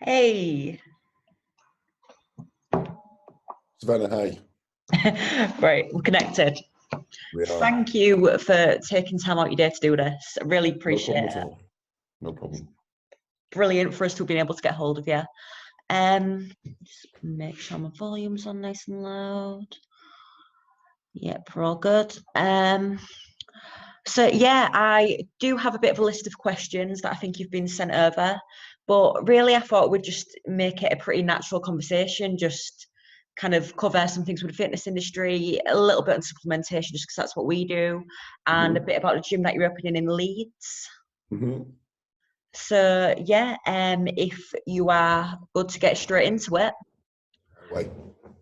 Hey, Savannah, hi. right, we're connected. We are. Thank you for taking time out your day to do this. I really No appreciate problem at it. all. No problem. Brilliant for us to have been able to get hold of you. Just make sure my volume's on nice and loud. Yep, we're all good. So yeah, I do have a bit of a list of questions that I think you've been sent over, but really I thought we'd just make it a pretty natural conversation, just kind of cover some things with the fitness industry, a little bit on supplementation, just because that's what we do, and a hmm bit about the gym that you're opening in Leeds. hmm So yeah, if you are good to get straight into it. Wait.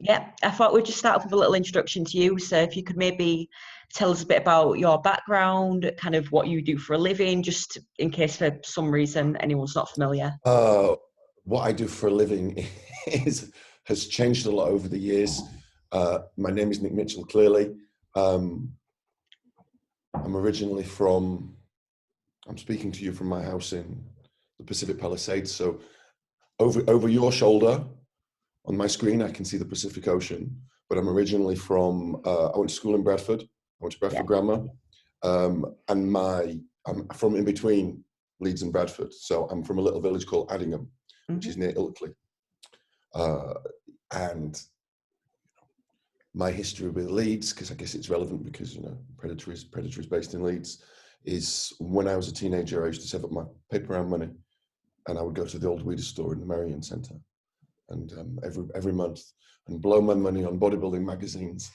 Yeah, I thought we'd just start off with a little introduction to you. So if you could maybe tell us a bit about your background, kind of what you do for a living, just in case for some reason anyone's not familiar. Uh, what I do for a living has changed a lot over the years. My name is Nick Mitchell, clearly. Um, I'm originally I'm speaking to you from my house in the Pacific Palisades. So over your shoulder on my screen, I can see the Pacific Ocean. But I'm originally I went to school in Bradford. I went to Yeah. Bradford Grammar. And I'm from in between Leeds and Bradford. So I'm from a little village called Addingham, which is near Ilkley. And my history with Leeds, because I guess it's relevant because, Predators based in Leeds, is when I was a teenager, I used to save up my paper round money and I would go to the old Weeder store in the Marion Centre and every month and blow my money on bodybuilding magazines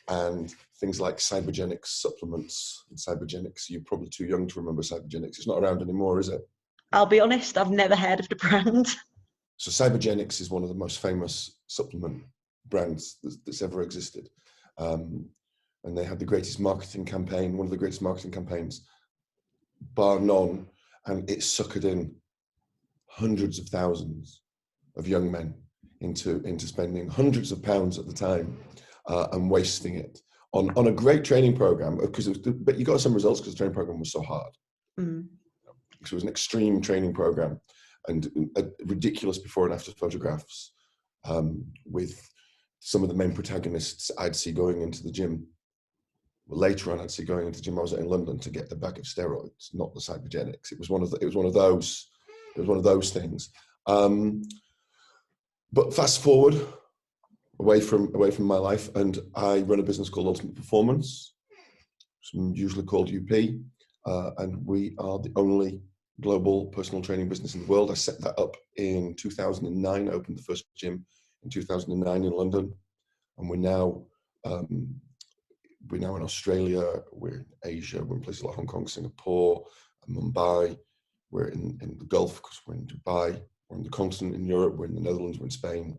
and things like Cybergenics supplements. And Cybergenics, you're probably too young to remember Cybergenics. It's not around anymore, is it? I'll be honest, I've never heard of the brand. So Cybergenics is one of the most famous supplement brands that's ever existed. And they had the greatest marketing campaign, one of the greatest marketing campaigns, bar none, and it suckered in hundreds of thousands of young men into spending hundreds of pounds at the time and wasting it on a great training program but you got some results because the training program was so hard. So it was an extreme training program and ridiculous before and after photographs with some of the main protagonists I'd see going into the gym. Later on, I'd see going into the gym. I was in London to get the bag of steroids, not the Cybergenics. It was one of those things. But fast forward away from my life, and I run a business called Ultimate Performance, usually called UP, and we are the only global personal training business in the world. I set that up in 2009, opened the first gym in 2009 in London, and we're now in Australia, we're in Asia, we're in places like Hong Kong, Singapore, and Mumbai, we're in the Gulf because we're in Dubai, we're in the continent in Europe, we're in the Netherlands, we're in Spain.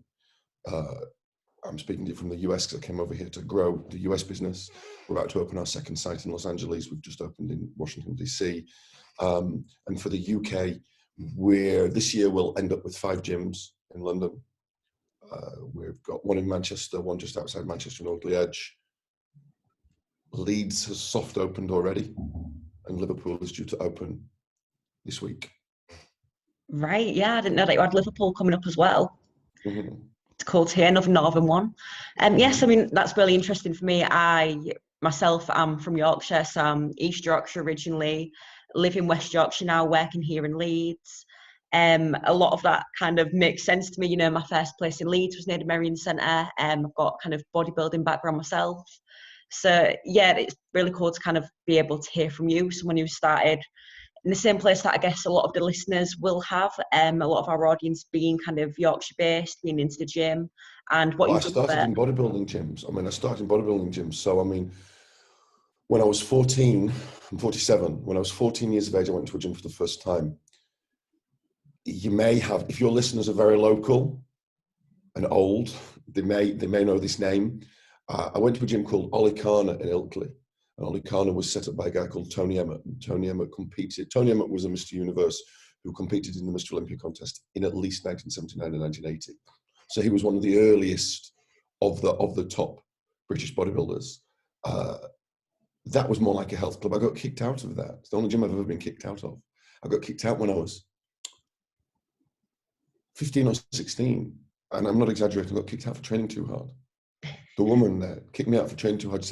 I'm speaking to you from the US because I came over here to grow the US business. We're about to open our second site in Los Angeles. We've just opened in Washington, DC. And for the UK, this year we'll end up with 5 gyms in London. We've got one in Manchester, one just outside Manchester in Oakley Edge. Leeds has soft opened already, and Liverpool is due to open this week. Right, yeah, I didn't know that you had Liverpool coming up as well. Mm-hmm. It's cool to hear, another northern one. Yes, I mean, that's really interesting for me. I myself am from Yorkshire, so I'm East Yorkshire originally, live in West Yorkshire now, working here in Leeds. A lot of that kind of makes sense to me. You know, my first place in Leeds was near the Marion Centre. I've got kind of bodybuilding background myself. So yeah, it's really cool to kind of be able to hear from you, someone who started in the same place that I guess a lot of the listeners will have, a lot of our audience being kind of Yorkshire based, being into the gym, and what Well, I you've done with started it. in bodybuilding gyms. I started in bodybuilding gyms. So, when I was 14, I'm 47. When I was 14 years of age, I went to a gym for the first time. You may have, if your listeners are very local and old, they may know this name. I went to a gym called Ollie Carner in Ilkley. And Ollie Carner was set up by a guy called Tony Emmett. And Tony Emmett competed. Tony Emmett was a Mr. Universe who competed in the Mr. Olympia contest in at least 1979 and 1980. So he was one of the earliest of the top British bodybuilders. That was more like a health club. I got kicked out of that. It's the only gym I've ever been kicked out of. I got kicked out when I was 15 or 16, and I'm not exaggerating, got kicked out for training too hard. The woman there kicked me out for training too hard.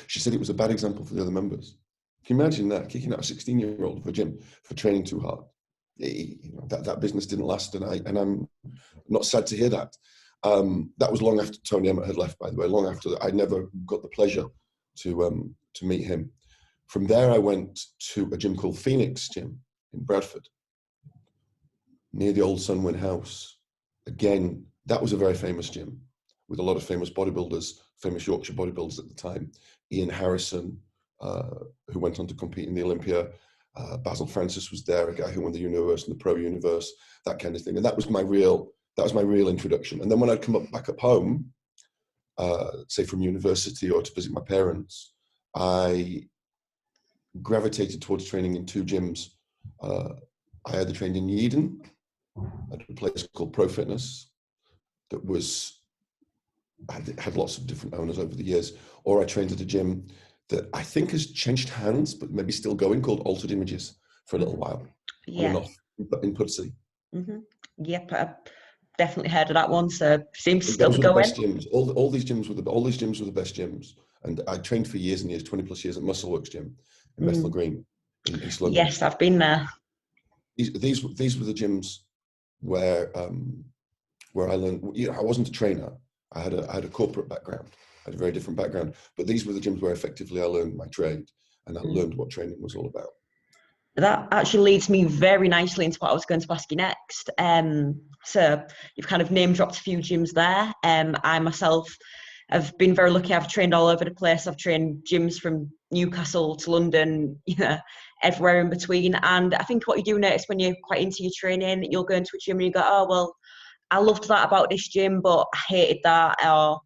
She said it was a bad example for the other members. Can you imagine that? Kicking out a 16-year-old of a gym for training too hard. That business didn't last, and I'm not sad to hear that. That was long after Tony Emmett had left, by the way. Long after that, I never got the pleasure to meet him. From there, I went to a gym called Phoenix Gym in Bradford, near the old Sunwin House. Again, that was a very famous gym with a lot of famous bodybuilders, famous Yorkshire bodybuilders at the time. Ian Harrison, who went on to compete in the Olympia. Basil Francis was there, a guy who won the Universe and the Pro Universe, that kind of thing. And that was my real introduction. And then when I'd come back up home, say from university or to visit my parents, I gravitated towards training in two gyms. I either trained in Yeadon at a place called Pro Fitness that had lots of different owners over the years, or I trained at a gym that I think has changed hands, but maybe still going, called Altered Images for a little while. Yeah. On and off in Pudsey. Mm-hmm. Yep, I've definitely heard of that one. So seems still Those to were go the best in. gyms. All these gyms were the best gyms. And I trained for years and years, 20 plus years at Muscleworks Gym in Bethnal Green in East London. Yes, I've been there. These were the gyms where I learned. I wasn't a trainer. I had a corporate background. I had a very different background. But these were the gyms where effectively I learned my trade and I learned what training was all about. That actually leads me very nicely into what I was going to ask you next. So you've kind of name dropped a few gyms there. I myself have been very lucky. I've trained all over the place. I've trained gyms from Newcastle to London, everywhere in between. And I think what you do notice when you're quite into your training, you'll go into a gym and you go, oh, well, I loved that about this gym, but I hated that. Or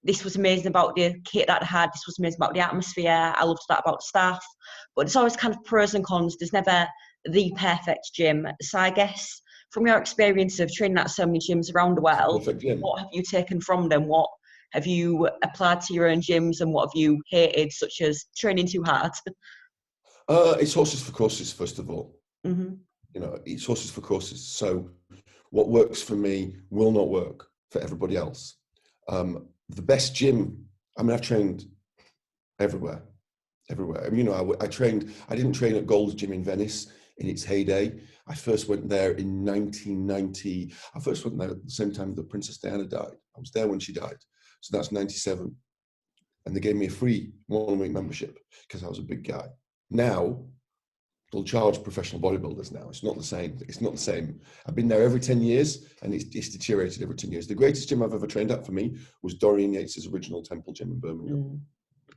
this was amazing about the kit that they had. This was amazing about the atmosphere. I loved that about the staff. But it's always kind of pros and cons. There's never the perfect gym. So I guess from your experience of training at so many gyms around the world, what have you taken from them? What have you applied to your own gyms, and what have you hated, such as training too hard? It's horses for courses, first of all. Mm-hmm. It's horses for courses. So what works for me will not work for everybody else. The best gym, I've trained everywhere. I didn't train at Gold's Gym in Venice in its heyday. I first went there in 1990. I first went there at the same time that Princess Diana died. I was there when she died. So that's 97. And they gave me a free 1 week membership because I was a big guy. Now, they'll charge professional bodybuilders now. It's not the same. I've been there every 10 years and it's deteriorated every 10 years. The greatest gym I've ever trained at for me was Dorian Yates's original Temple Gym in Birmingham.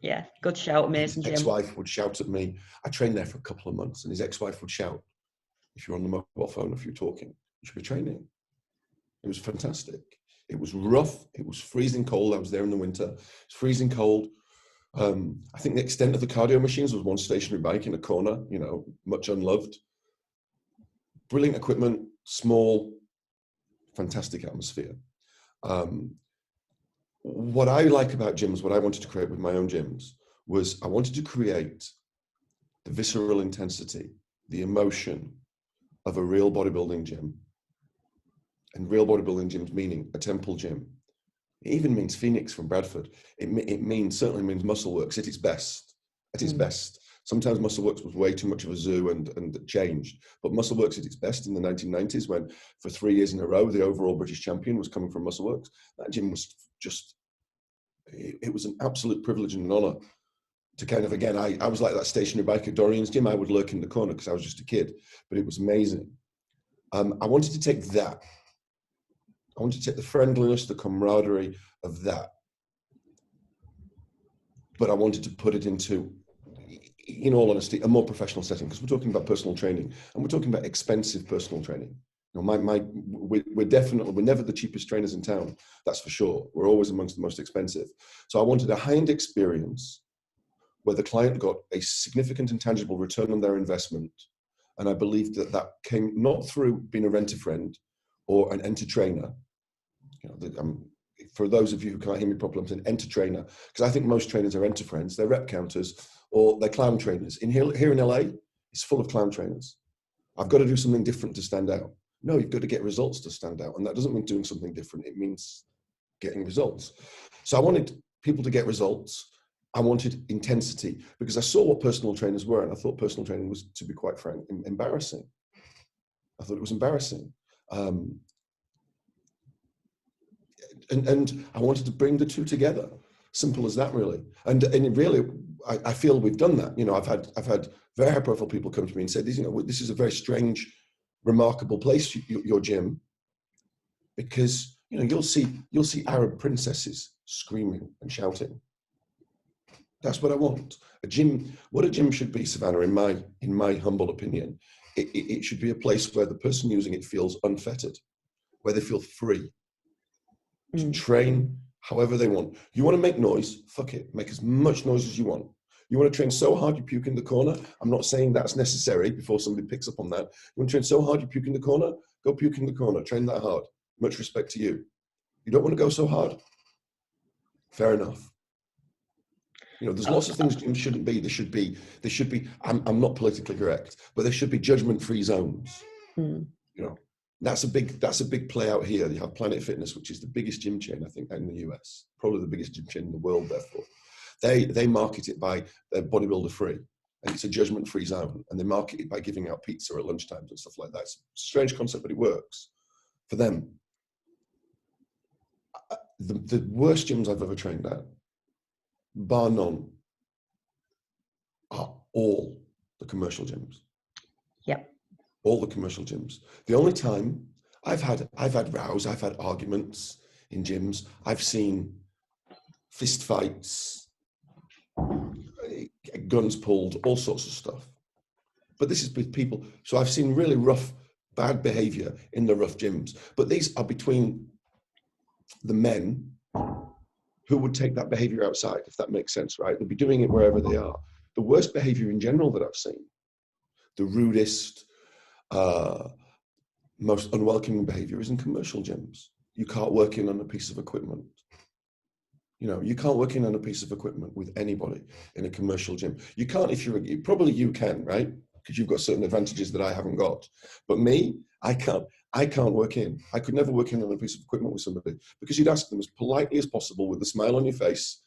Yeah, good shout, amazing gym. His ex-wife would shout at me. I trained there for a couple of months and his ex-wife would shout, if you're on the mobile phone, if you're talking, you should be training. It was fantastic. It was rough. It was freezing cold. I was there in the winter. It's freezing cold. I think the extent of the cardio machines was one stationary bike in a corner, much unloved. Brilliant equipment, small, fantastic atmosphere. What I like about gyms, what I wanted to create with my own gyms, was I wanted to create the visceral intensity, the emotion of a real bodybuilding gym. And real bodybuilding gyms meaning a Temple Gym. It even means Phoenix from Bradford. It certainly means Muscleworks at its best. At its best. Sometimes Muscleworks was way too much of a zoo and changed. But Muscleworks at its best in the 1990s, when for 3 years in a row, the overall British champion was coming from Muscleworks. That gym was it was an absolute privilege and an honor to kind of, again, I was like that stationary bike at Dorian's gym. I would lurk in the corner because I was just a kid, but it was amazing. I wanted to take that. I wanted to take the friendliness, the camaraderie of that, but I wanted to put it into, in all honesty, a more professional setting, because we're talking about personal training and we're talking about expensive personal training. We're never the cheapest trainers in town, that's for sure. We're always amongst the most expensive. So I wanted a high-end experience where the client got a significant and tangible return on their investment. And I believed that came not through being a rent-a-friend or an enter-trainer. For those of you who can't hear me properly, I'm saying enter-trainer, because I think most trainers are enter-friends. They're rep counters or they're clown trainers. Here in LA, it's full of clown trainers. I've got to do something different to stand out. No, you've got to get results to stand out. And that doesn't mean doing something different. It means getting results. So I wanted people to get results. I wanted intensity because I saw what personal trainers were, and I thought personal training was, to be quite frank, embarrassing. I thought it was embarrassing. And I wanted to bring the two together. Simple as that, really. And really, I feel we've done that. You know, I've had very high profile people come to me and say, you know, this is a very strange, remarkable place, your gym, because you know you'll see Arab princesses screaming and shouting. That's what I want. A gym. What a gym should be, Savannah, in my humble opinion, it should be a place where the person using it feels unfettered, where they feel free to train however they want. You want to make noise? Fuck it. Make as much noise as you want. You want to train so hard you puke in the corner? I'm not saying that's necessary before somebody picks up on that. You want to train so hard you puke in the corner? Go puke in the corner. Train that hard. Much respect to you. You don't want to go so hard? Fair enough. You know, there's lots of things gyms shouldn't be. There should be, I'm not politically correct, but there should be judgment-free zones. You know, that's a big play out here. You have Planet Fitness, which is the biggest gym chain, I think, in the US, probably the biggest gym chain in the world, therefore. They market it by bodybuilder free, and it's a judgment-free zone, and they market it by giving out pizza at lunchtimes and stuff like that. It's a strange concept, but it works for them. The worst gyms I've ever trained at, bar none, are all the commercial gyms. Yep. All the commercial gyms. The only time I've had rows, I've had arguments in gyms, I've seen fist fights, guns pulled, all sorts of stuff. But this is with people. So I've seen really rough, bad behavior in the rough gyms. But these are between the men who would take that behavior outside, if that makes sense, right? They'll be doing it wherever they are. The worst behavior in general that I've seen, the rudest, most unwelcoming behavior is in commercial gyms. You can't work in on a piece of equipment. You know, you can't work in on a piece of equipment with anybody in a commercial gym. You can't if probably you can, right? Because you've got certain advantages that I haven't got. But me, I can't work in. I could never work in on a piece of equipment with somebody because you'd ask them as politely as possible with a smile on your face,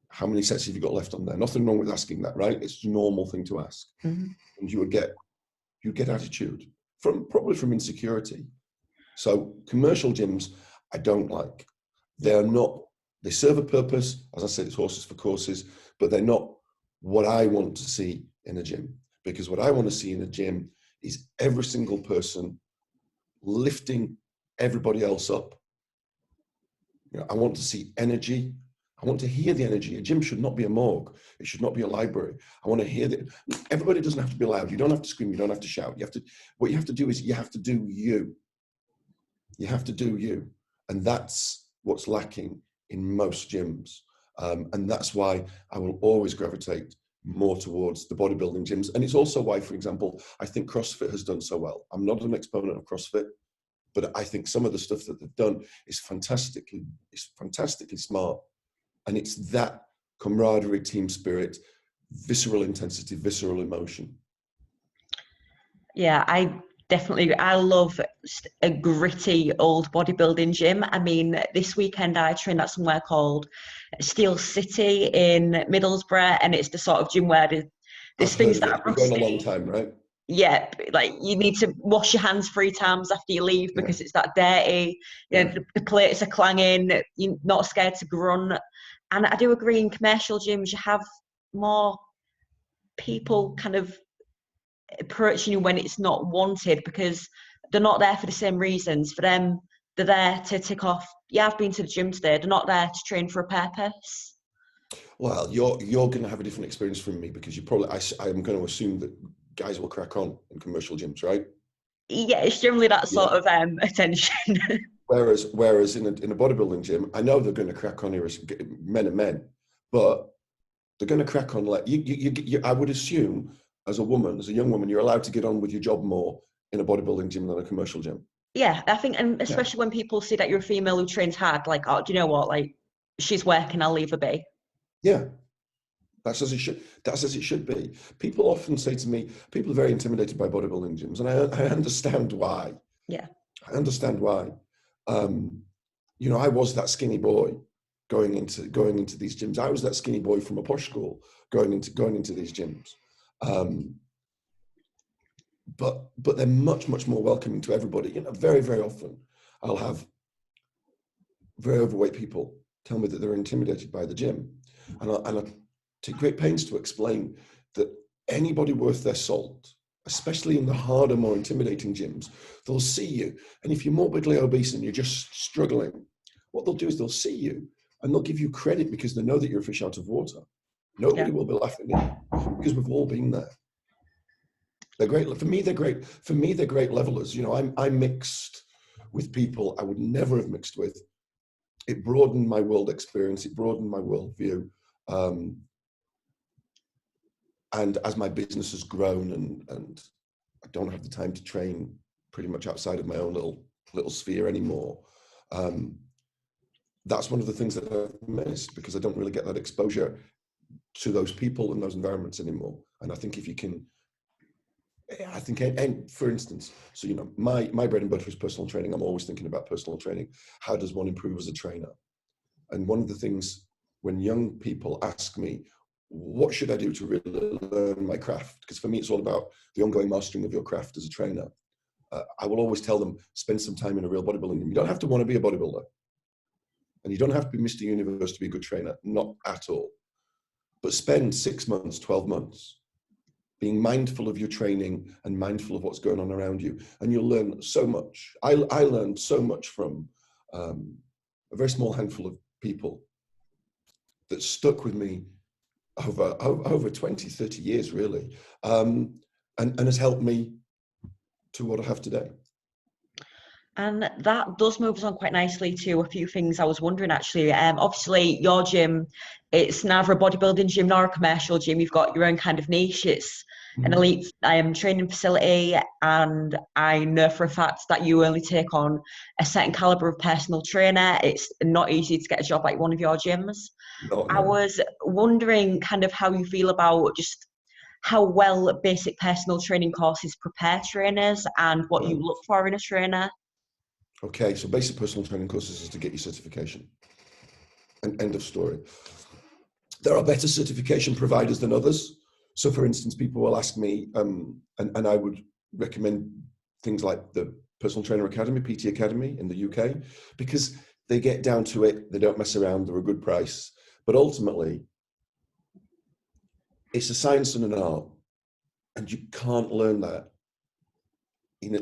how many sets have you got left on there? Nothing wrong with asking that, right? It's a normal thing to ask. And you'd get attitude probably from insecurity. So commercial gyms, I don't like. They serve a purpose. As I said, it's horses for courses, but they're not what I want to see in a gym. Because what I want to see in a gym is every single person lifting everybody else up. You know, I want to see energy. I want to hear the energy. A gym should not be a morgue. It should not be a library. I want to hear that. Everybody doesn't have to be loud. You don't have to scream. You don't have to shout. What you have to do is you have to do you. You have to do you. And that's what's lacking in most gyms. And that's why I will always gravitate more towards the bodybuilding gyms. And it's also why, for example, I think CrossFit has done so well. I'm not an exponent of CrossFit, but I think some of the stuff that they've done is fantastically smart. And it's that camaraderie, team spirit, visceral intensity, visceral emotion. Yeah, I love a gritty old bodybuilding gym. I mean, this weekend I trained at somewhere called Steel City in Middlesbrough, and it's the sort of gym where there's things that are rusty. It's been a long time, right? Yeah, like you need to wash your hands 3 times after you leave because it's that dirty. You know, the plates are clanging. You're not scared to grunt. And I do agree, in commercial gyms you have more people kind of approaching you when it's not wanted because they're not there for the same reasons. For them, they're there to tick off, yeah, I've been to the gym today. They're not there to train for a purpose. Well, you're going to have a different experience from me because I'm going to assume that guys will crack on in commercial gyms, right? Yeah, it's generally that sort of attention. Whereas in a bodybuilding gym, I know they're going to crack on here as men and men, but they're going to crack on like you. I would assume as a young woman, you're allowed to get on with your job more in a bodybuilding gym than a commercial gym. Yeah, I think, and especially when people see that you're a female who trains hard, like, oh, do you know what? Like, she's working, I'll leave her be. Yeah. That's as it should. That's as it should be. People often say to me, people are very intimidated by bodybuilding gyms, and I understand why. Yeah. I understand why. You know, I was that skinny boy going into these gyms. I was that skinny boy from a posh school going into these gyms. But they're much more welcoming to everybody. You know, very often I'll have very overweight people tell me that they're intimidated by the gym, and I take great pains to explain that anybody worth their salt, especially in the harder, more intimidating gyms, they'll see you. And if you're morbidly obese and you're just struggling, what they'll do is they'll see you and they'll give you credit because they know that you're a fish out of water. Nobody will be laughing at you because we've all been there. They're great. For me, they're great. For me, they're great levelers. You know, I mixed with people I would never have mixed with. It broadened my world experience. It broadened my worldview. And as my business has grown and I don't have the time to train pretty much outside of my own little sphere anymore, that's one of the things that I've missed because I don't really get that exposure to those people and those environments anymore. And I think if you can, I think, and for instance, so, you know, my bread and butter is personal training. I'm always thinking about personal training. How does one improve as a trainer? And one of the things when young people ask me, what should I do to really learn my craft? Because for me, it's all about the ongoing mastering of your craft as a trainer. I will always tell them, spend some time in a real bodybuilding gym. You don't have to want to be a bodybuilder. And you don't have to be Mr. Universe to be a good trainer, not at all. But spend 6 months, 12 months being mindful of your training and mindful of what's going on around you. And you'll learn so much. I learned so much from a very small handful of people that stuck with me over 20, 30 years, really, and has helped me to what I have today. And that does move us on quite nicely to a few things I was wondering, actually. Obviously, your gym, it's neither a bodybuilding gym nor a commercial gym. You've got your own kind of niche. It's an elite training facility. And I know for a fact that you only take on a certain caliber of personal trainer. It's not easy to get a job like one of your gyms. No. I was wondering kind of how you feel about just how well basic personal training courses prepare trainers and what you look for in a trainer. Okay, so basic personal training courses is to get your certification. And end of story. There are better certification providers than others. So for instance, people will ask me, and I would recommend things like the Personal Trainer Academy, PT Academy in the UK, because they get down to it, they don't mess around, they're a good price. But ultimately, it's a science and an art, and you can't learn that in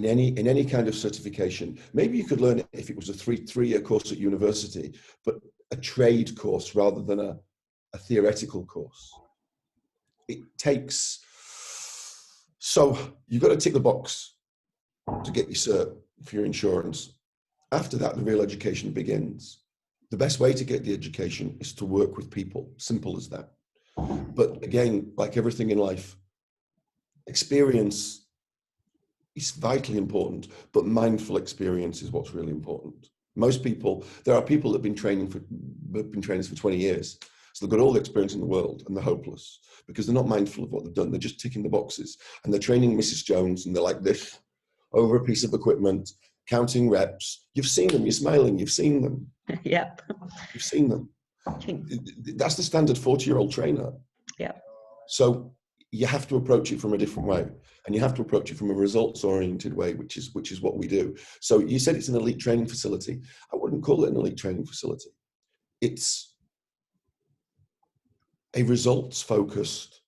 any kind of certification. Maybe you could learn it if it was a three-year course at university, but a trade course rather than a theoretical course. It takes, so you've got to tick the box to get your cert for your insurance. After that, the real education begins. The best way to get the education is to work with people, simple as that. But again, like everything in life, experience is vitally important, but mindful experience is what's really important. Most people, there are people that have been trainers for 20 years. So they've got all the experience in the world and they're hopeless because they're not mindful of what they've done. They're just ticking the boxes and they're training Mrs. Jones and they're like this over a piece of equipment, counting reps. You've seen them, you're smiling, you've seen them. Yeah. You've seen them. That's the standard 40-year-old trainer. Yeah. So you have to approach it from a different way, and you have to approach it from a results-oriented way, which is what we do. So you said it's an elite training facility. I wouldn't call it an elite training facility. It's a results-focused,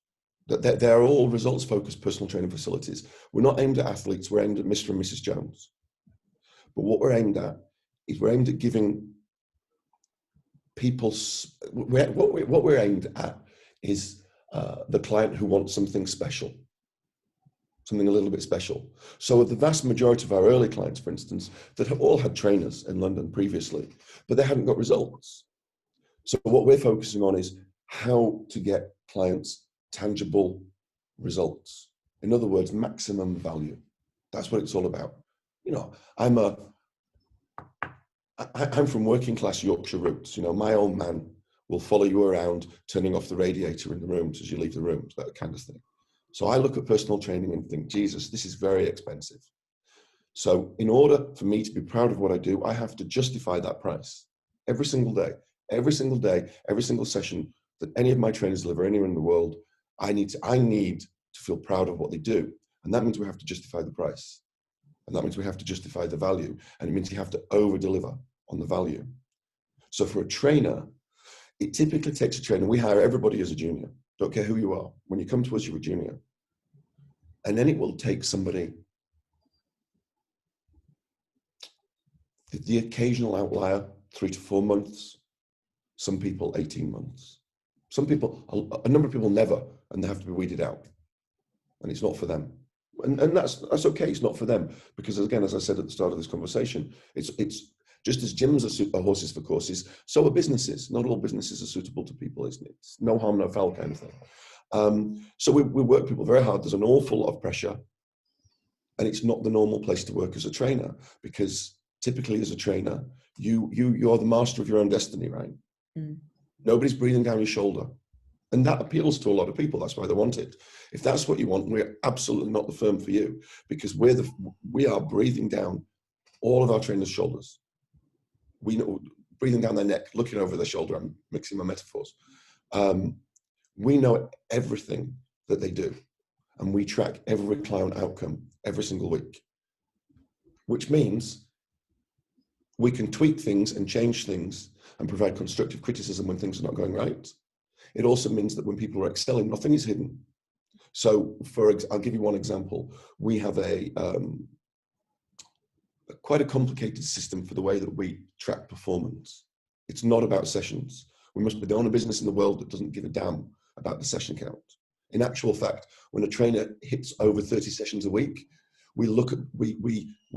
they're all results-focused personal training facilities. We're not aimed at athletes, we're aimed at Mr. and Mrs. Jones. But what we're aimed at is we're aimed at giving people, what we're aimed at is the client who wants something special, something a little bit special. So the vast majority of our early clients, for instance, that have all had trainers in London previously, but they hadn't got results. So what we're focusing on is how to get clients tangible results. In other words, maximum value. That's what it's all about. You know, I'm from working class Yorkshire roots. You know, my old man will follow you around, turning off the radiator in the rooms as you leave the rooms, that kind of thing. So I look at personal training and think, Jesus, this is very expensive. So in order for me to be proud of what I do, I have to justify that price every single day, every single day, every single session that any of my trainers deliver anywhere in the world. I need to feel proud of what they do. And that means we have to justify the price. And that means we have to justify the value. And it means you have to over-deliver on the value. So for a trainer, it typically takes a trainer. We hire everybody as a junior. Don't care who you are. When you come to us, you're a junior. And then it will take somebody, the occasional outlier, 3 to 4 months. Some people, 18 months. Some people, a number of people never, and they have to be weeded out. And it's not for them. And that's okay, it's not for them. Because again, as I said at the start of this conversation, it's just as gyms are horses for courses, so are businesses. Not all businesses are suitable to people, isn't it? It's no harm, no foul kind of thing. So we work people very hard. There's an awful lot of pressure. And it's not the normal place to work as a trainer, because typically as a trainer, you are the master of your own destiny, right? Mm. Nobody's breathing down your shoulder. And that appeals to a lot of people. That's why they want it. If that's what you want, we're absolutely not the firm for you, because we are breathing down all of our trainers' shoulders. We know, breathing down their neck, looking over their shoulder. I'm mixing my metaphors. We know everything that they do, and we track every client outcome every single week, which means we can tweak things and change things and provide constructive criticism when things are not going right. It also means that when people are excelling, nothing is hidden. So I'll give you one example. We have quite a complicated system for the way that we track performance. It's not about sessions. We must be the only business in the world that doesn't give a damn about the session count. In actual fact, when a trainer hits over 30 sessions a week, we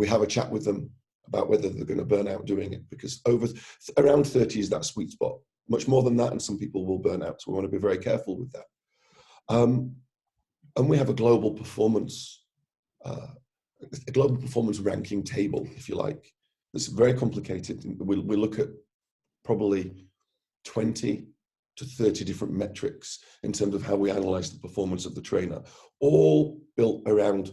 have a chat with them about whether they're going to burn out doing it, because around 30 is that sweet spot. Much more than that, and some people will burn out. So we want to be very careful with that. And we have a global performance ranking table, if you like. It's very complicated. We look at probably 20 to 30 different metrics in terms of how we analyze the performance of the trainer, all built around,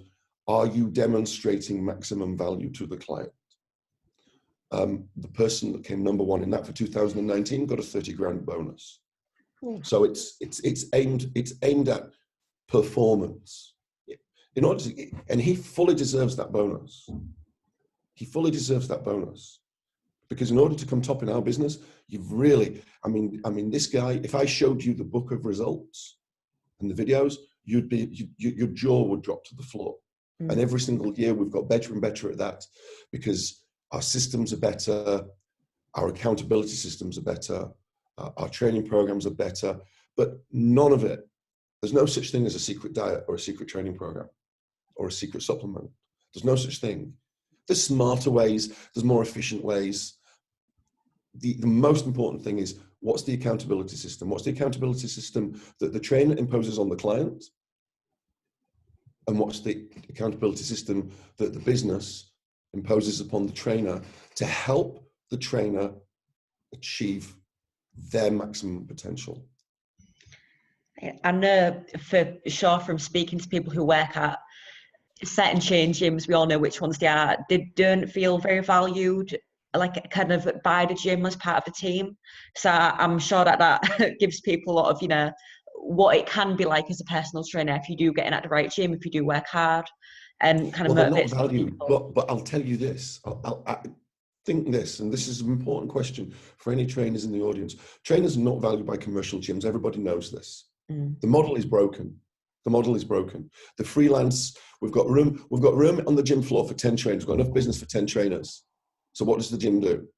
are you demonstrating maximum value to the client? The person that came number 1 in that for 2019 got a 30 grand bonus. So it's aimed at performance. In order to, and he fully deserves that bonus. He fully deserves that bonus, because in order to come top in our business, you've really, I mean, this guy, if I showed you the book of results and the videos, your jaw would drop to the floor. Mm. And every single year we've got better and better at that, because our systems are better, our accountability systems are better, our training programs are better, but none of it, there's no such thing as a secret diet or a secret training program or a secret supplement. There's no such thing. There's smarter ways, there's more efficient ways. The most important thing is, what's the accountability system? What's the accountability system that the trainer imposes on the client? And what's the accountability system that the business imposes upon the trainer to help the trainer achieve their maximum potential? I know for sure from speaking to people who work at certain chain gyms, we all know which ones they are, they don't feel very valued, like kind of by the gym as part of the team. So I'm sure that gives people a lot of, what it can be like as a personal trainer if you do get in at the right gym, if you do work hard, and kind of they're not valued. But I'll tell you this. I think this, and this is an important question for any trainers in the audience. Trainers are not valued by commercial gyms. Everybody knows this. Mm. The model is broken. The model is broken. The freelance, we've got room on the gym floor for 10 trainers. We've got enough business for 10 trainers. So what does the gym do?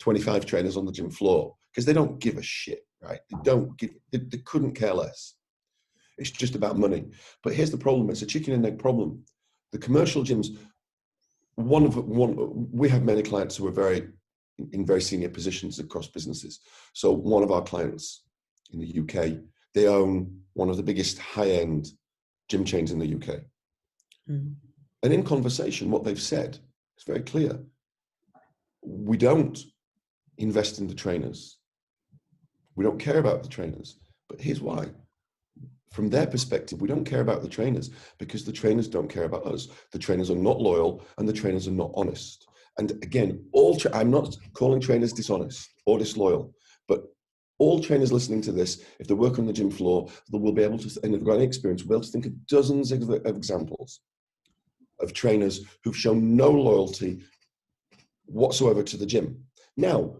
25 trainers on the gym floor, because they don't give a shit, right? They couldn't care less. It's just about money. But here's the problem. It's a chicken and egg problem. The commercial gyms, we have many clients who are in very senior positions across businesses. So one of our clients in the UK, they own one of the biggest high-end gym chains in the UK. Mm. And in conversation, what they've said is very clear. We don't invest in the trainers. We don't care about the trainers. But here's why. From their perspective, we don't care about the trainers because the trainers don't care about us. The trainers are not loyal and the trainers are not honest. And again, I'm not calling trainers dishonest or disloyal, but all trainers listening to this, if they work on the gym floor, they will be able to, and they've got any experience, will be able to think of dozens of examples of trainers who've shown no loyalty whatsoever to the gym. Now,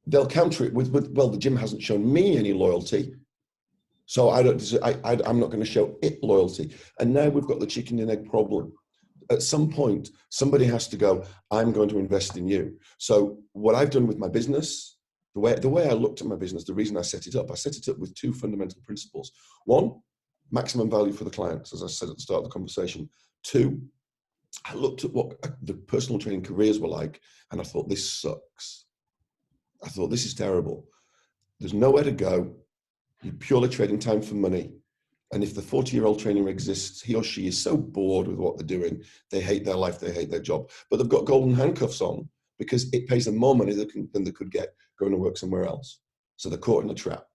they'll counter it with well, the gym hasn't shown me any loyalty, so I'm not going to show it loyalty. And now we've got the chicken and egg problem. At some point, somebody has to go, I'm going to invest in you. So what I've done with my business, the way I looked at my business, the reason I set it up with two fundamental principles. One, maximum value for the clients, as I said at the start of the conversation. Two, I looked at what the personal training careers were like, and I thought, this sucks. I thought, this is terrible. There's nowhere to go. You're purely trading time for money. And if the 40-year-old trainer exists, he or she is so bored with what they're doing, they hate their life, they hate their job. But they've got golden handcuffs on because it pays them more money than they could get going to work somewhere else. So they're caught in a trap.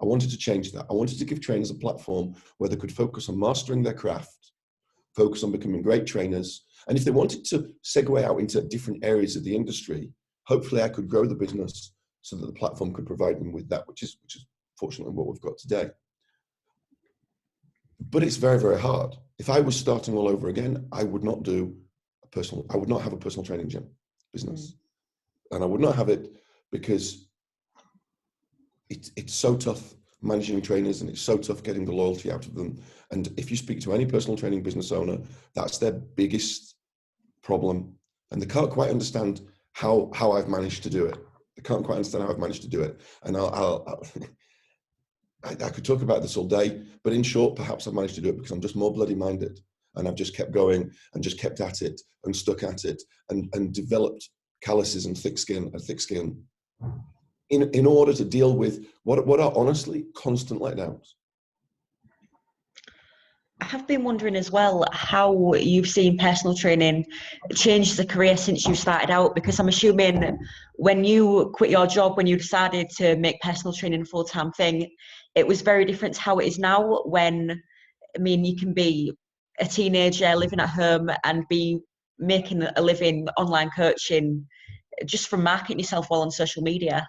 I wanted to change that. I wanted to give trainers a platform where they could focus on mastering their craft, focus on becoming great trainers. And if they wanted to segue out into different areas of the industry, hopefully I could grow the business so that the platform could provide them with that, which is fortunately what we've got today. But it's very, very hard. If I was starting all over again, I would not have a personal training gym business. And I would not have it because it's so tough managing trainers, and it's so tough getting the loyalty out of them. And if you speak to any personal training business owner, that's their biggest problem. And they can't quite understand how I've managed to do it. They can't quite understand how I've managed to do it. And I could talk about this all day, but in short, perhaps I've managed to do it because I'm just more bloody minded, and I've just kept going and just kept at it and stuck at it and developed calluses and thick skin in order to deal with what are honestly constant letdowns. I have been wondering as well how you've seen personal training change the career since you started out, because I'm assuming when you quit your job, when you decided to make personal training a full-time thing, it was very different to how it is now when, I mean, you can be a teenager living at home and be making a living online coaching just from marketing yourself well on social media.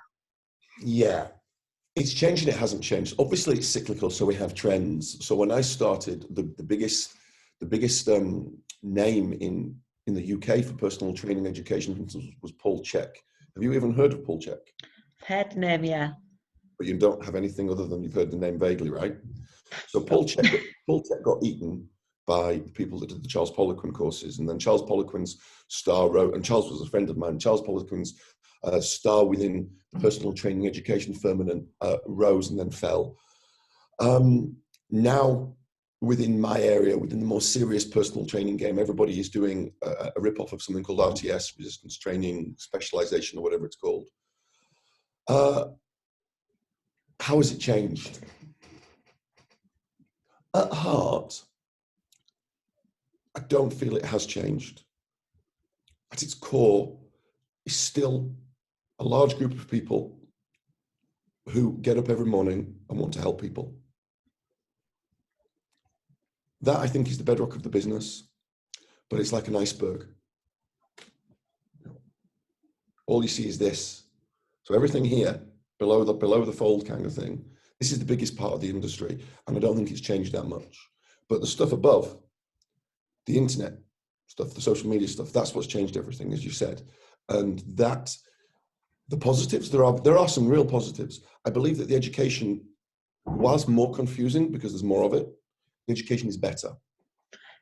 Yeah, it's changed and it hasn't changed. Obviously, it's cyclical, so we have trends. So when I started, the biggest name in the UK for personal training education was Paul Chek. Have you even heard of Paul Chek? Heard the name, yeah. But you don't have anything other than you've heard the name vaguely, right? So Paul Chek got eaten by the people that did the Charles Poliquin courses, and then Charles Poliquin's star wrote, and Charles was a friend of mine. Charles Poliquin's star within the personal training education firmament rose and then fell. Now, within my area, within the more serious personal training game, everybody is doing a rip-off of something called RTS, resistance training, specialization, or whatever it's called. How has it changed? At heart, I don't feel it has changed. At its core, it's still a large group of people who get up every morning and want to help people. That, I think, is the bedrock of the business, but it's like an iceberg. All you see is this. So everything here, below the fold kind of thing, this is the biggest part of the industry, and I don't think it's changed that much. But the stuff above, the internet stuff, the social media stuff, that's what's changed everything, as you said. And that, the positives, there are some real positives. I believe that the education, whilst more confusing because there's more of it, the education is better.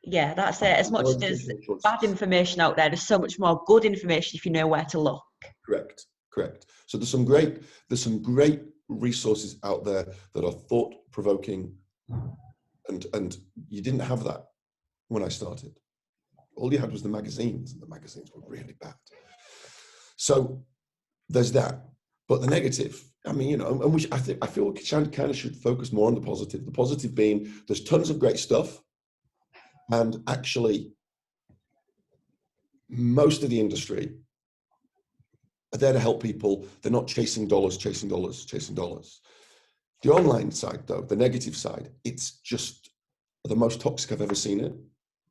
Yeah, that's it. As much as there's bad information out there, there's so much more good information if you know where to look. Correct. So there's some great resources out there that are thought-provoking, and you didn't have that when I started. All you had was the magazines, and the magazines were really bad. So there's that. But the negative, I mean, you know, and which I feel we kind of should focus more on the positive. The positive being there's tons of great stuff, and actually most of the industry, are there to help people. They're not chasing dollars, chasing dollars, chasing dollars. The online side, though, the negative side, it's just the most toxic I've ever seen it.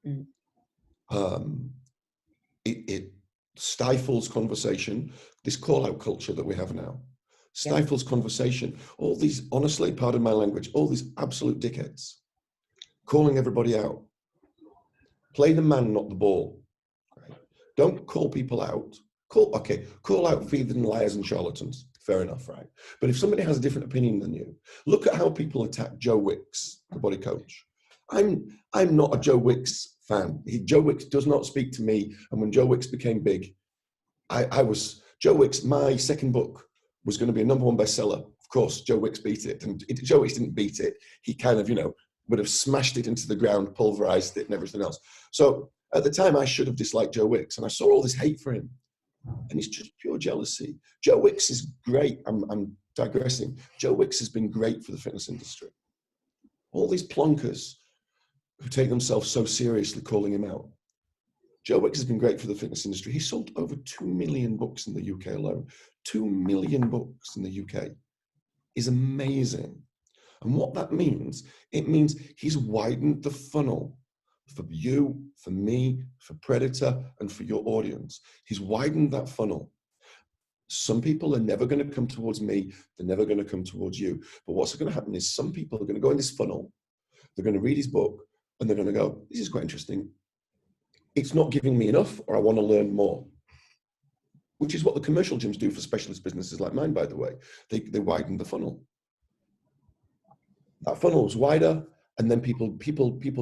Mm. It stifles conversation. This call-out culture that we have now stifles conversation. All these, honestly, pardon my language, all these absolute dickheads calling everybody out. Play the man, not the ball. Right? Don't call people out. Call out thieving, liars, and charlatans. Fair enough, right? But if somebody has a different opinion than you, look at how people attack Joe Wicks, the body coach. I'm not a Joe Wicks fan. Joe Wicks does not speak to me. And when Joe Wicks became big, Joe Wicks, my second book was going to be a #1 bestseller. Of course, Joe Wicks beat it. And Joe Wicks didn't beat it. He kind of, would have smashed it into the ground, pulverized it and everything else. So at the time, I should have disliked Joe Wicks. And I saw all this hate for him. And it's just pure jealousy. Joe Wicks is great. I'm digressing. Joe Wicks has been great for the fitness industry. All these plonkers who take themselves so seriously calling him out. Joe Wicks has been great for the fitness industry. He sold over 2 million books in the UK alone. 2 million books in the UK is amazing. And what that means, it means he's widened the funnel for you, for me, for Predator, and for your audience. He's widened that funnel. Some people are never going to come towards me. They're never going to come towards you. But what's going to happen is some people are going to go in this funnel. They're going to read his book and they're going to go, this is quite interesting. It's not giving me enough, or I want to learn more. Which is what the commercial gyms do for specialist businesses like mine, by the way. They widen the funnel. That funnel is wider, and then people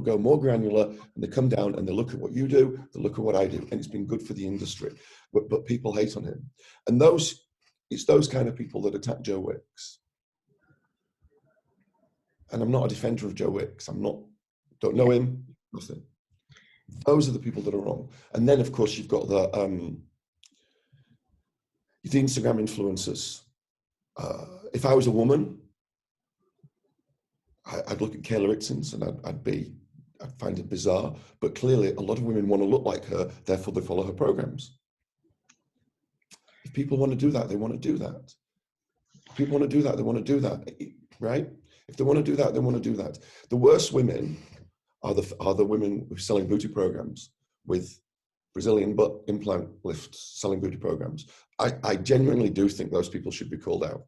go more granular, and they come down and they look at what you do, they look at what I do, and it's been good for the industry. But people hate on him, and it's those kind of people that attack Joe Wicks. And I'm not a defender of Joe Wicks. Don't know him, nothing. Those are the people that are wrong. And then, of course, you've got the Instagram influencers. If I was a woman, I'd look at Kayla Ritzen's and I'd find it bizarre. But clearly, a lot of women want to look like her, therefore they follow her programs. If people want to do that, they want to do that. If people want to do that, they want to do that, right? If they want to do that, they want to do that. The worst women are the women who are selling booty programs with Brazilian butt implant lifts, selling booty programs. I genuinely do think those people should be called out.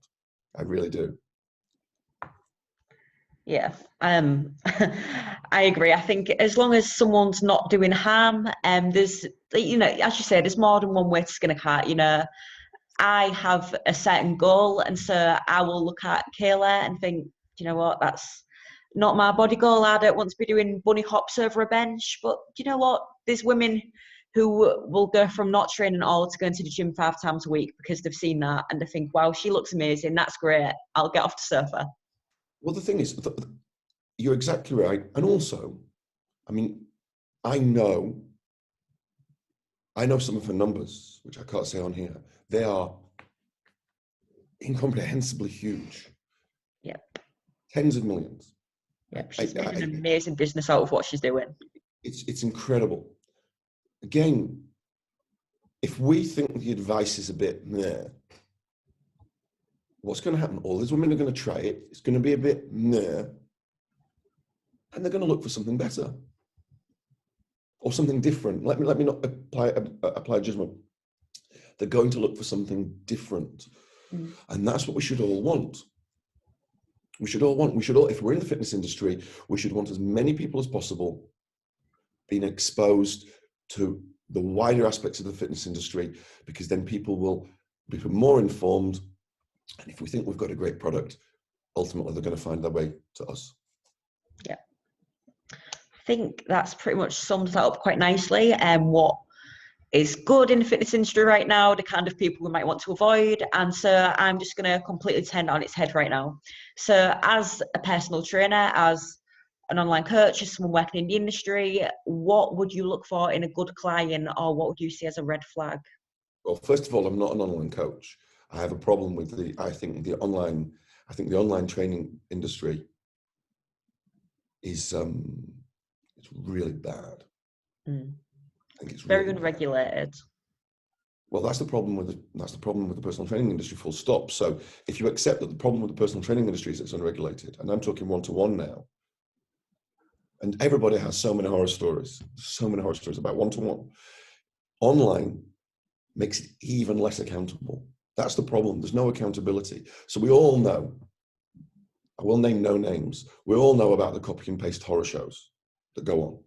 I really do. Yeah, I agree. I think as long as someone's not doing harm, there's, as you say, there's more than one way to skin a cat. I have a certain goal, and so I will look at Kayla and think, you know what, that's not my body goal. I don't want to be doing bunny hops over a bench. But you know what? There's women who will go from not training at all to going to the gym 5 times a week because they've seen that and they think, wow, she looks amazing. That's great. I'll get off the sofa. Well, the thing is, you're exactly right. And also, I know some of her numbers, which I can't say on here. They are incomprehensibly huge. Yep. Tens of millions. Yep. She's made an amazing business out of what she's doing. It's incredible. Again, if we think the advice is a bit meh, what's going to happen? All these women are going to try it. It's going to be a bit meh. And they're going to look for something better. Or something different. Let me not apply judgment. They're going to look for something different. Mm. And that's what we should all want. If we're in the fitness industry, we should want as many people as possible being exposed to the wider aspects of the fitness industry, because then people will become more informed. And if we think we've got a great product, ultimately they're going to find their way to us. Yeah. I think that's pretty much sums that up quite nicely. What is good in the fitness industry right now, the kind of people we might want to avoid. And so I'm just going to completely turn it on its head right now. So as a personal trainer, as an online coach, as someone working in the industry, what would you look for in a good client, or what would you see as a red flag? Well, first of all, I'm not an online coach. I have a problem with I think the online training industry is it's really bad. Mm. I think it's very really unregulated. bad. Well, that's the problem with the personal training industry, full stop. So if you accept that the problem with the personal training industry is it's unregulated, and I'm talking one-to-one now, and everybody has so many horror stories about one-to-one. Online makes it even less accountable. That's the problem. There's no accountability. So we all know, I will name no names, we all know about the copy and paste horror shows that go on.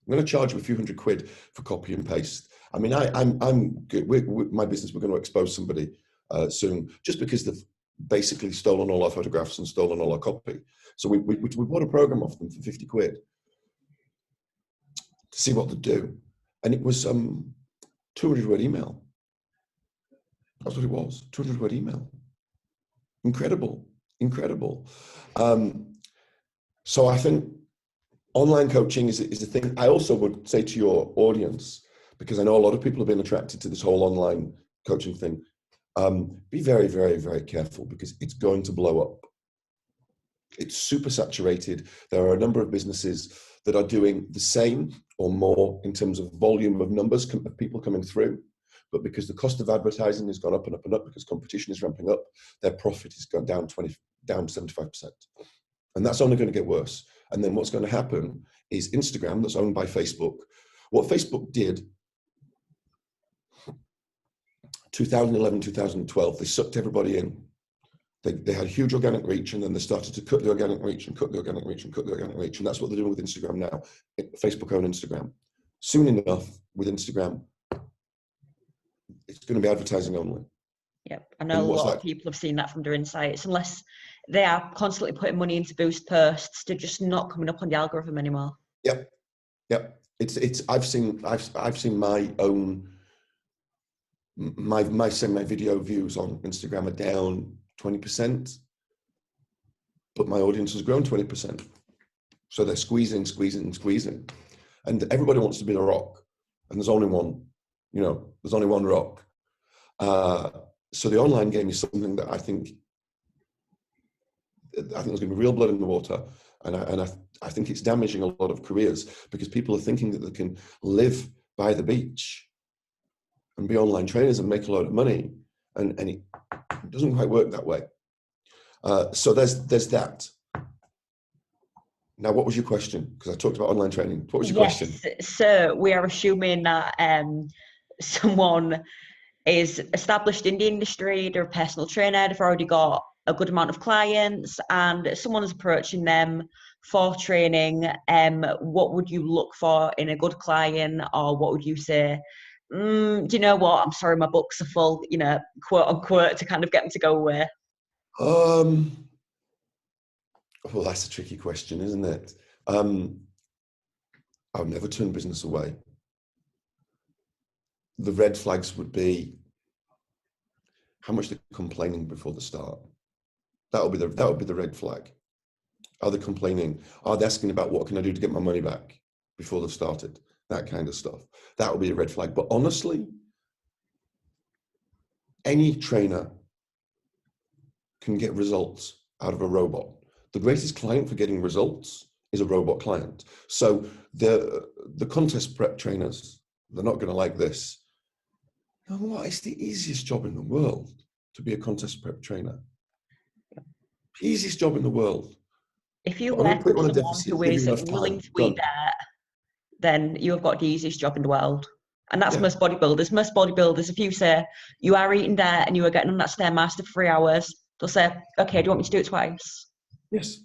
I'm going to charge you a few £100 for copy and paste. I mean, I'm good. My business, we're going to expose somebody soon, just because they've basically stolen all our photographs and stolen all our copy. So we bought a program off them for £50 to see what they do, and it was 200-word email. That's what it was, 200-word email. Incredible. So I think online coaching is a thing. I also would say to your audience, because I know a lot of people have been attracted to this whole online coaching thing, be very, very, very careful, because it's going to blow up. It's super saturated. There are a number of businesses that are doing the same or more in terms of volume of numbers of people coming through. But because the cost of advertising has gone up and up and up, because competition is ramping up, their profit has gone down 75%. And that's only going to get worse. And then what's going to happen is Instagram, that's owned by Facebook. What Facebook did, 2011, 2012, they sucked everybody in. They had huge organic reach, and then they started to cut the organic reach and cut the organic reach and cut the organic reach. And that's what they're doing with Instagram now. Facebook own Instagram. Soon enough, with Instagram, it's going to be advertising only. Yep, I know a lot of people have seen that from their insights. Unless they are constantly putting money into boost posts, they're just not coming up on the algorithm anymore. Yep. I've seen my own my video views on Instagram are down 20%, but my audience has grown 20%. So they're squeezing, and everybody wants to be the rock, and there's only one. There's only one rock. So the online game is something that I think there's going to be real blood in the water, and I think it's damaging a lot of careers, because people are thinking that they can live by the beach and be online trainers and make a lot of money, and it doesn't quite work that way. So there's that. Now, what was your question? Because I talked about online training. What was your question? So we are assuming that someone is established in the industry, they're a personal trainer, they've already got a good amount of clients, and someone is approaching them for training. What would you look for in a good client, or what would you say, do you know what, I'm sorry, my books are full, quote unquote, to kind of get them to go away? Well, that's a tricky question, isn't it? I'll never turn business away. The red flags would be how much they're complaining before the start. That would be the red flag. Are they complaining? Are they asking about what can I do to get my money back before they've started? That kind of stuff. That would be a red flag. But honestly, any trainer can get results out of a robot. The greatest client for getting results is a robot client. So the contest prep trainers, they're not going to like this. You know what? It's the easiest job in the world to be a contest prep trainer. Easiest job in the world. If you work with someone who is willing to eat that, then you have got the easiest job in the world. And that's most bodybuilders. Most bodybuilders, if you say you are eating dirt and you are getting on that Stairmaster for 3 hours, they'll say, okay, do you want me to do it twice? Yes.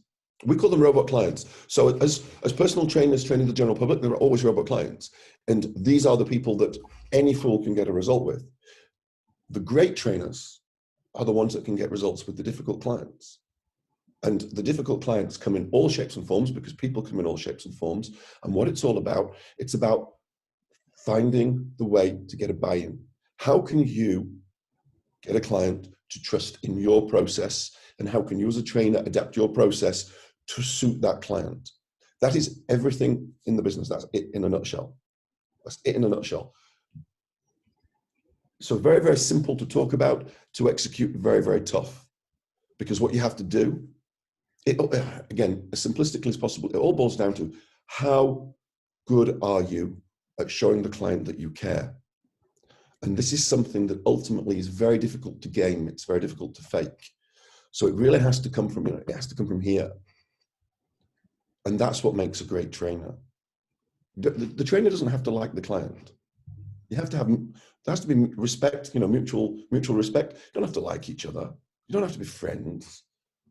We call them robot clients. So as personal trainers training the general public, there are always robot clients. And these are the people that any fool can get a result with. The great trainers are the ones that can get results with the difficult clients. And the difficult clients come in all shapes and forms, because people come in all shapes and forms. And what it's all about, it's about finding the way to get a buy-in. How can you get a client to trust in your process? And how can you as a trainer adapt your process to suit that client? That is everything in the business. That's it in a nutshell. That's it in a nutshell. So very, very simple to talk about, to execute very, very tough. Because what you have to do, again, as simplistically as possible, it all boils down to how good are you at showing the client that you care? And this is something that ultimately is very difficult to game. It's very difficult to fake. So it really has to come from, it has to come from here. And that's what makes a great trainer. The trainer doesn't have to like the client. You have to have, there has to be respect, mutual respect. You don't have to like each other. You don't have to be friends.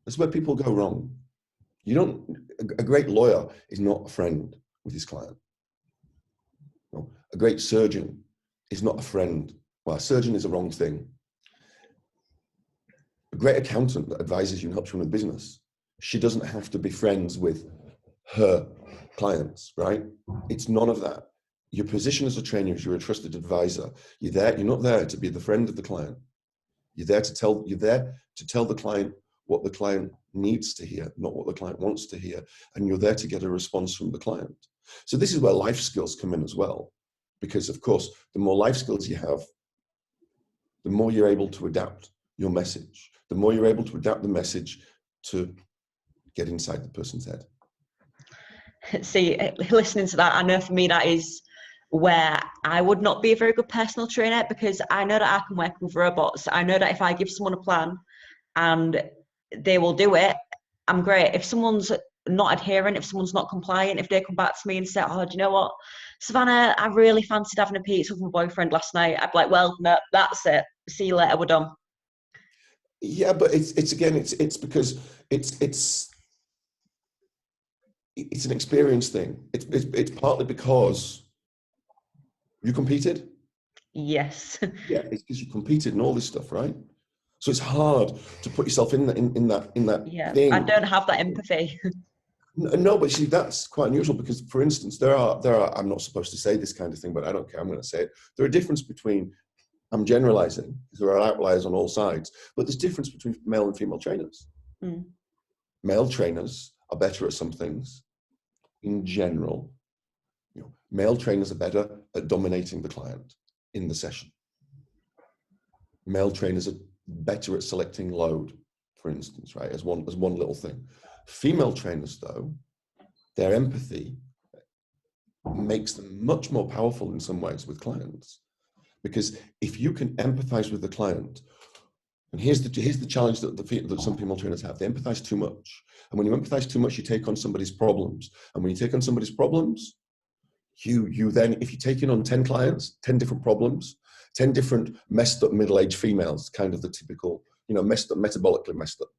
That's where people go wrong. A great lawyer is not a friend with his client. A great surgeon is not a friend. Well, a surgeon is a wrong thing. A great accountant that advises you and helps you run a business, she doesn't have to be friends with her clients, right? It's none of that. Your position as a trainer is you're a trusted advisor. You're not there to be the friend of the client. You're there to tell the client what the client needs to hear, not what the client wants to hear. And you're there to get a response from the client. So this is where life skills come in as well. Because of course, the more life skills you have, the more you're able to adapt your message, the more you're able to adapt the message to get inside the person's head. See, listening to that, I know for me that is where I would not be a very good personal trainer, because I know that I can work with robots. I know that if I give someone a plan and they will do it, I'm great. If someone's not adherent, if someone's not compliant, if they come back to me and say, oh, do you know what, Savannah, I really fancied having a pizza with my boyfriend last night, I'd be like, well, no, that's it. See you later, we're done. Yeah, but it's because it's an experience thing. It's partly because you competed. Yes. Yeah, it's because you competed and all this stuff, right? So it's hard to put yourself in that Yeah, thing. I don't have that empathy. No, but see, that's quite unusual because, for instance, there are. I'm not supposed to say this kind of thing, but I don't care. I'm going to say it. There are difference between. I'm generalizing. There are outliers on all sides, but there's difference between male and female trainers. Mm. Male trainers are better at some things. In general, male trainers are better at dominating the client in the session. Male trainers are better at selecting load, for instance, right? As one little thing. Female trainers, though, their empathy makes them much more powerful in some ways with clients, because if you can empathize with the client, and here's the challenge that some female trainers have: they empathize too much, and when you empathize too much, you take on somebody's problems, and when you take on somebody's problems, you then, if you take in on 10 clients, 10 different problems, 10 different messed up middle-aged females, kind of the typical, messed up, metabolically messed up.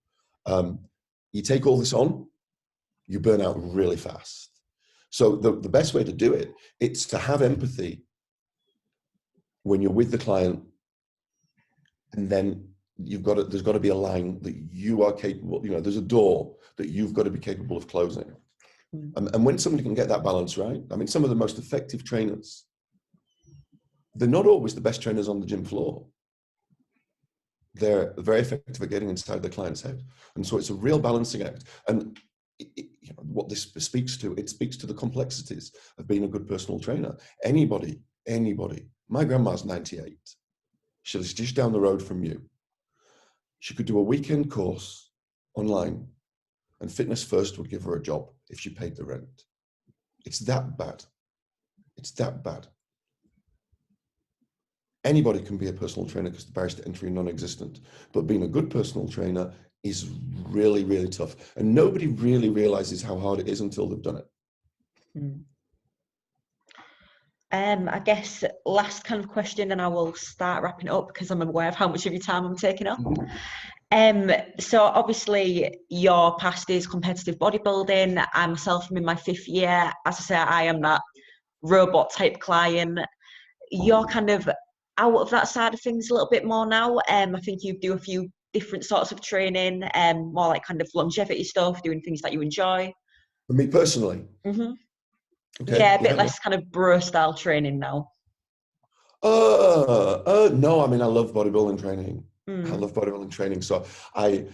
You take all this on, you burn out really fast. So the best way to do it, it's to have empathy when you're with the client, and then there's got to be a line that you are capable, there's a door that you've got to be capable of closing. And when somebody can get that balance right, I mean, some of the most effective trainers, they're not always the best trainers on the gym floor. They're very effective at getting inside the client's head. And so it's a real balancing act. And what this speaks to, it speaks to the complexities of being a good personal trainer. Anybody, my grandma's 98. She's just down the road from you. She could do a weekend course online, and Fitness First would give her a job if she paid the rent. It's that bad. It's that bad. Anybody can be a personal trainer because the barriers to entry are non-existent. But being a good personal trainer is really, really tough. And nobody really realizes how hard it is until they've done it. I guess last kind of question, and I will start wrapping up because I'm aware of how much of your time I'm taking up. So obviously your past is competitive bodybuilding. I myself am in my 5th year. As I say, I am that robot type client. You're kind of out of that side of things a little bit more now. I think you do a few different sorts of training, more like kind of longevity stuff, doing things that you enjoy. For me personally? Mm-hmm. Okay. Yeah, a bit less kind of bro style training now. No, I mean, I love bodybuilding training. I love bodybuilding training. So I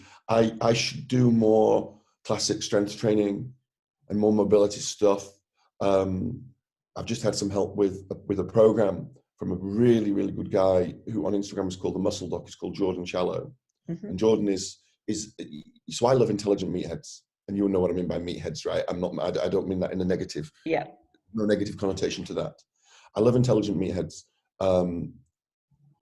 should do more classic strength training and more mobility stuff. I've just had some help with a program from a really, really good guy who on Instagram is called the Muscle Doc. He's called Jordan Shallow. And Jordan is so I love intelligent meatheads, and you'll know what I mean by meatheads, right? I don't mean that in a negative, no negative connotation to that. I love intelligent meatheads.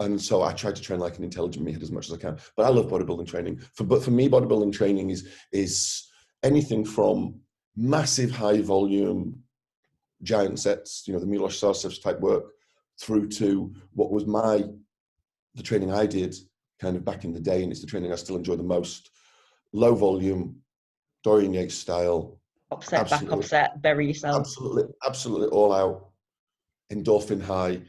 And so I try to train like an intelligent meathead as much as I can. But I love bodybuilding training. But for me, bodybuilding training is anything from massive high volume giant sets, the Milos Sarcev type work, through to what was the training I did kind of back in the day, and it's the training I still enjoy the most. Low volume, Dorian Yates style. Upset, back upset, bury yourself. Absolutely all out, endorphin high.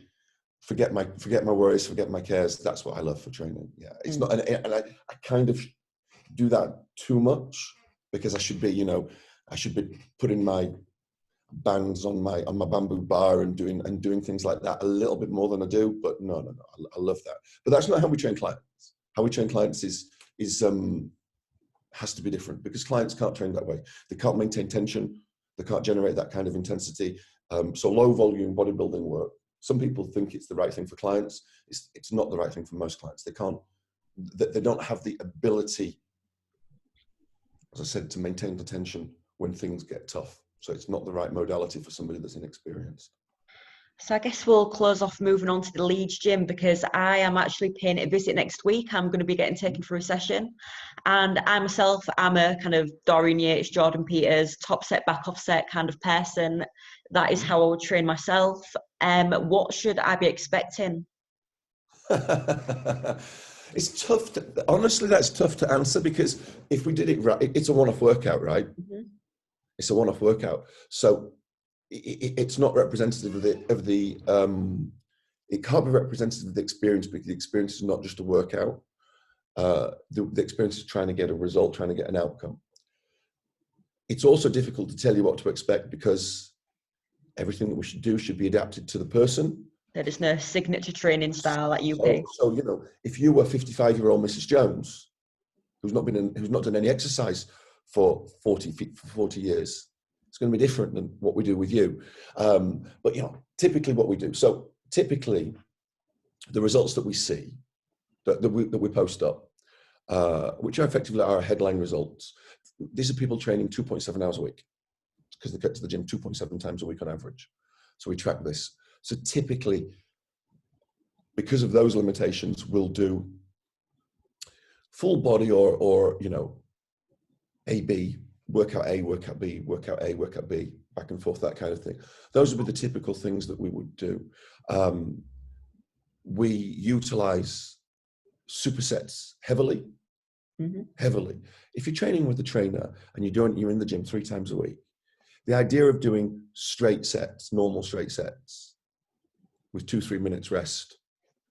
Forget my worries, forget my cares. That's what I love for training. Yeah, it's not, and I kind of do that too much because I should be putting my bands on my bamboo bar and doing things like that a little bit more than I do. But no, I love that. But that's not how we train clients. How we train clients has to be different, because clients can't train that way. They can't maintain tension. They can't generate that kind of intensity. So low volume bodybuilding work, some people think it's the right thing for clients. It's not the right thing for most clients. They don't have the ability, as I said, to maintain the tension when things get tough. So it's not the right modality for somebody that's inexperienced. So I guess we'll close off moving on to the Leeds gym, because I am actually paying a visit next week. I'm going to be getting taken for a session. And I myself am a kind of Dorian Yates, Jordan Peters, top set, back offset kind of person. That is how I would train myself. What should I be expecting? It's tough. Honestly, that's tough to answer, because if we did it right, it's a one-off workout, right? Mm-hmm. It's a one-off workout. So it's not representative of the it can't be representative of the experience, because the experience is not just a workout. The experience is trying to get a result, trying to get an outcome. It's also difficult to tell you what to expect, because everything that we should do should be adapted to the person. There is no signature training style that you pick. So if you were 55-year-old Mrs. Jones, who's not done any exercise for 40 years, it's going to be different than what we do with you. But typically what we do. So typically, the results that we see, that we post up, which are effectively our headline results. These are people training 2.7 hours a week, because they get to the gym 2.7 times a week on average. So we track this. So typically, because of those limitations, we'll do full body or A-B, workout A, workout B, workout A, workout B, back and forth, that kind of thing. Those would be the typical things that we would do. We utilize supersets heavily. Mm-hmm. Heavily. If you're training with a trainer and you're in the gym 3 times a week, the idea of doing straight sets, normal straight sets, with 2-3 minutes rest,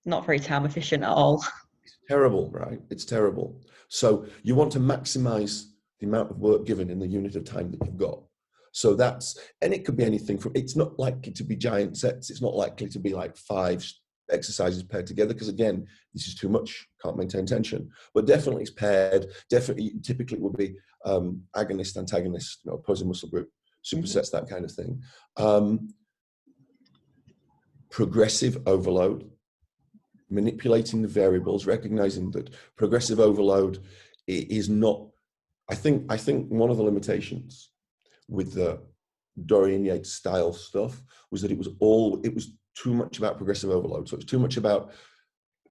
not very time efficient at all. It's terrible, right? It's terrible. So you want to maximize the amount of work given in the unit of time that you've got. So and it could be anything from, it's not likely to be giant sets. It's not likely to be like 5 exercises paired together, because again, this is too much, can't maintain tension. But definitely it's paired. Definitely, typically it would be agonist, antagonist, opposing muscle group, supersets, that kind of thing. Progressive overload, manipulating the variables, recognizing that progressive overload is not, I think one of the limitations with the Dorian Yates style stuff was that it was too much about progressive overload. So it's too much about,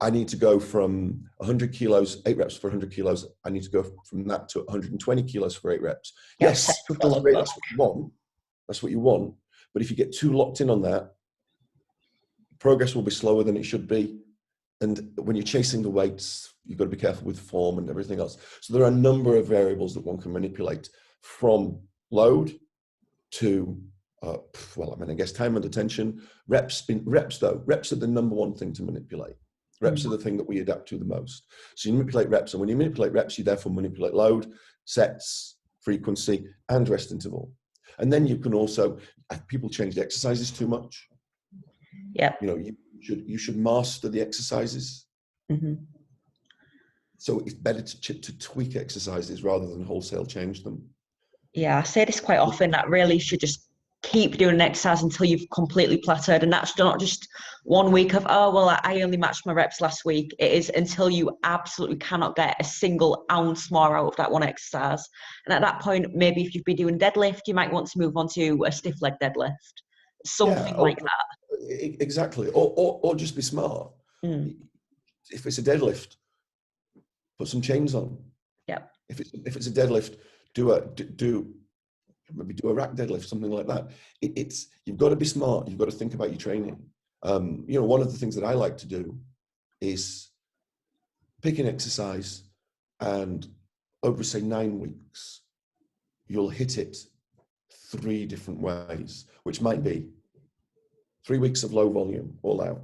I need to go from 100 kilos, 8 reps for 100 kilos. I need to go from that to 120 kilos for 8 reps. Yes, that's great. That's what you want. That's what you want. But if you get too locked in on that, progress will be slower than it should be. And when you're chasing the weights, you've got to be careful with form and everything else. So there are a number of variables that one can manipulate, from load to, I guess time under tension. Reps are the number one thing to manipulate. Reps are the thing that we adapt to the most. So you manipulate reps, and when you manipulate reps, you therefore manipulate load, sets, frequency, and rest interval. And then you can also, people change the exercises too much. Yeah. You should master the exercises. Mm-hmm. So it's better to tweak exercises rather than wholesale change them. Yeah, I say this quite often, that really should just keep doing an exercise until you've completely plateaued. And that's not just 1 week of, I only matched my reps last week. It is until you absolutely cannot get a single ounce more out of that one exercise. And at that point, maybe if you've been doing deadlift, you might want to move on to a stiff leg deadlift. Something like that. Exactly. Or just be smart. if it's a deadlift, put some chains on. Yep. If it's a deadlift, maybe do a rack deadlift, something like that. You've got to be smart. You've got to think about your training. One of the things that I like to do is pick an exercise, and over say 9 weeks, you'll hit it 3 different ways, which might be 3 weeks of low volume, all out,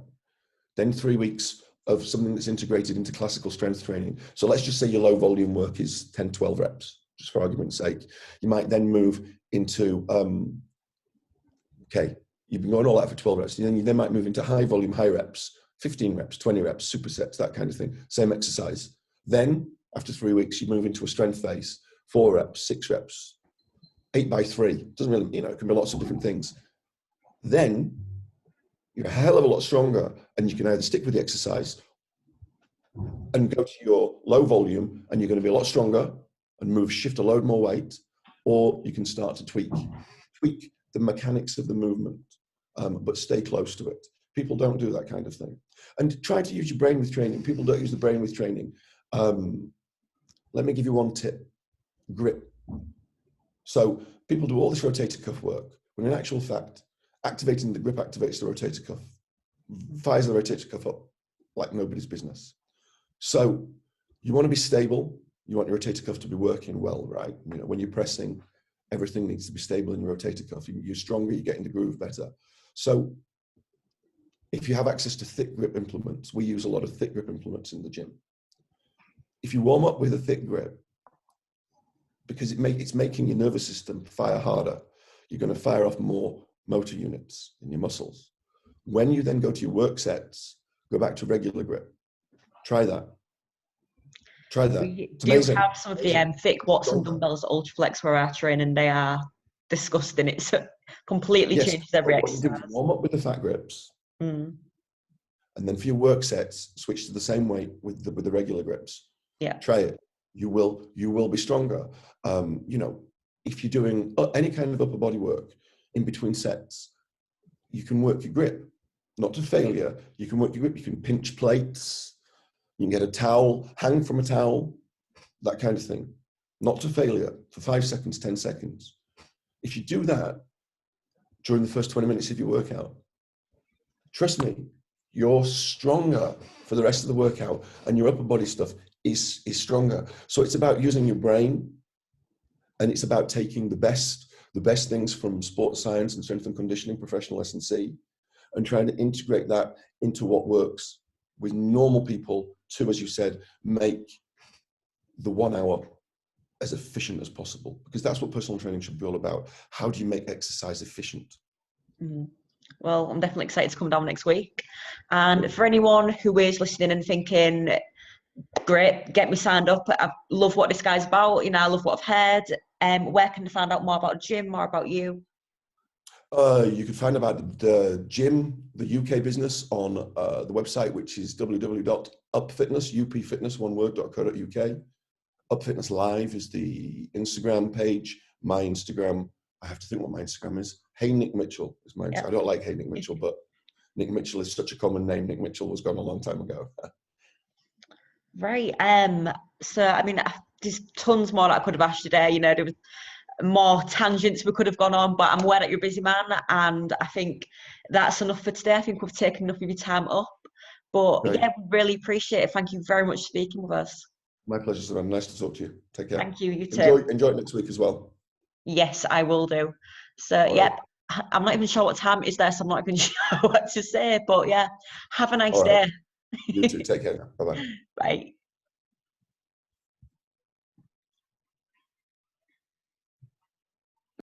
then 3 weeks of something that's integrated into classical strength training. So let's just say your low volume work is 10, 12 reps, just for argument's sake. You might then move into, okay, you've been going all out for 12 reps, and then you then might move into high volume, high reps, 15 reps, 20 reps, supersets, that kind of thing, same exercise. Then after 3 weeks, you move into a strength phase, 4 reps, 6 reps, 8 by 3, doesn't really, it can be lots of different things. Then you're a hell of a lot stronger, and you can either stick with the exercise and go to your low volume, and you're going to be a lot stronger and shift a load more weight, or you can start to tweak the mechanics of the movement, but stay close to it. People don't do that kind of thing. And try to use your brain with training. People don't use the brain with training. Let me give you one tip: grip. So people do all this rotator cuff work, when in actual fact, activating the grip activates the rotator cuff, fires the rotator cuff up like nobody's business. So you want to be stable. You want your rotator cuff to be working well, right? When you're pressing, everything needs to be stable in your rotator cuff. You're stronger, you get in the groove better. So if you have access to thick grip implements, we use a lot of thick grip implements in the gym. If you warm up with a thick grip, because it's making your nervous system fire harder, you're going to fire off more motor units in your muscles. When you then go to your work sets, go back to regular grip. Try that. We do have some of the thick Watson dumbbells at Ultraflex where I train, and they are disgusting. It's completely changes every exercise. Warm up with the fat grips, and then for your work sets, switch to the same weight with the regular grips. Yeah, try it. You will be stronger. If you're doing any kind of upper body work in between sets, you can work your grip, not to failure. You can work your grip. You can pinch plates. You can get a towel, hang from a towel, that kind of thing. Not to failure for 5 seconds, 10 seconds. If you do that during the first 20 minutes of your workout, trust me, you're stronger for the rest of the workout, and your upper body stuff is stronger. So it's about using your brain, and it's about taking the best things from sports science and strength and conditioning, professional S&C, and trying to integrate that into what works with normal people to, as you said, make the 1 hour as efficient as possible, because that's what personal training should be all about. How do you make exercise efficient? Well, I'm definitely excited to come down next week. And for anyone who is listening and thinking, great, get me signed up, I love what this guy's about, I love what I've heard, where can I find out more about the gym, more about you? You can find about the gym, the UK business, on the website, which is www.upfitness.co.uk. Upfitness Live is the Instagram page. My Instagram, I have to think what my Instagram is. Hey Nick Mitchell is my Instagram. Yeah. I don't like Hey Nick Mitchell, but Nick Mitchell is such a common name. Nick Mitchell was gone a long time ago. Right. So, there's tons more that I could have asked today. There was more tangents we could have gone on, but I'm aware that you're a busy man, and I think that's enough for today. I think we've taken enough of your time up. But right. Yeah, we really appreciate it. Thank you very much for speaking with us. My pleasure, Savannah. Nice to talk to you. Take care. Thank you. You too. Enjoy it next week as well. Yes, I will do. So, yep. I'm not even sure what time it is there, so I'm not even sure what to say. But yeah, have a nice day. You too. Take care now. Bye-bye. Bye.